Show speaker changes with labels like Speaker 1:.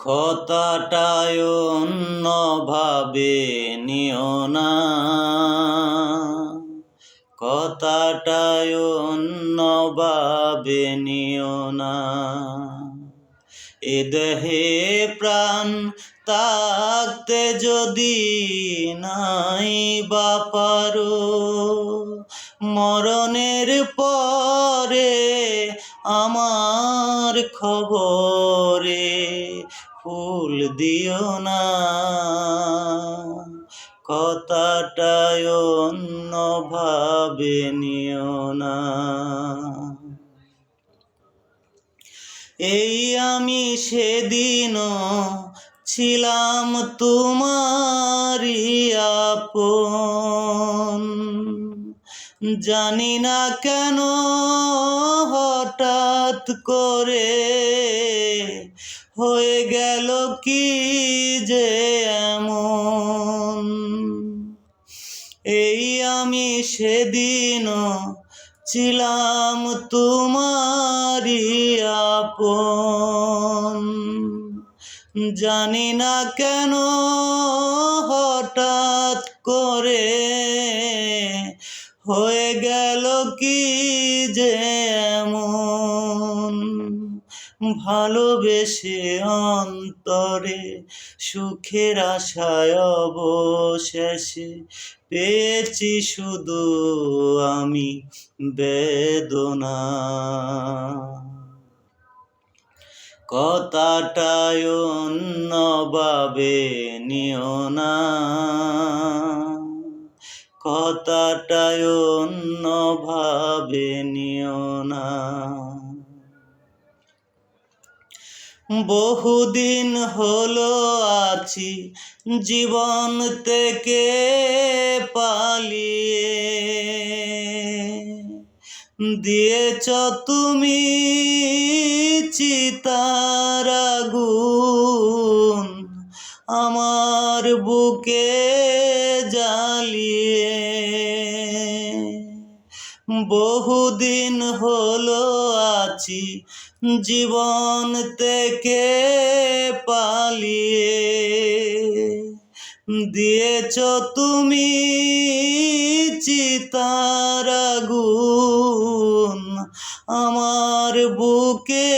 Speaker 1: কথাটায় অন্যভাবে নিও না, কথাটায় অন্যভাবে নিও না। এ দেহে প্রাণ থাকতে যদি নাই বা পারো, মরণের পরে আমার খবরে ফুল দিও না। কথাটায় অন্যভাবে নিও না। এই আমি সেদিনও ছিলাম তোমারই আপন, জানি না কেন হঠাৎ করে হয়ে গেল কি যে এমন। এই আমি সেদিনও ছিলাম তোমারই আপন, জানি না কেন হঠাৎ করে হয়ে গেল কি যে এমন। ভালোবেসে অন্তরে সুখের আশায় অবশেষে পেয়েছি শুধু আমি বেদনা। কথাটায় অন্যভাবে নিও না, কথাটায় অন্যভাবে নিও না। বহুদিন হলো আছি জীবন থেকে পালিয়ে, দিয়েছ তুমি চিতার আগুন আমার বুকে জ্বালিয়ে। বহুদিন হলো আছি জীবন থেকে পালিয়ে, দিয়েছ তুমি চিতার আগুন আমার বুকে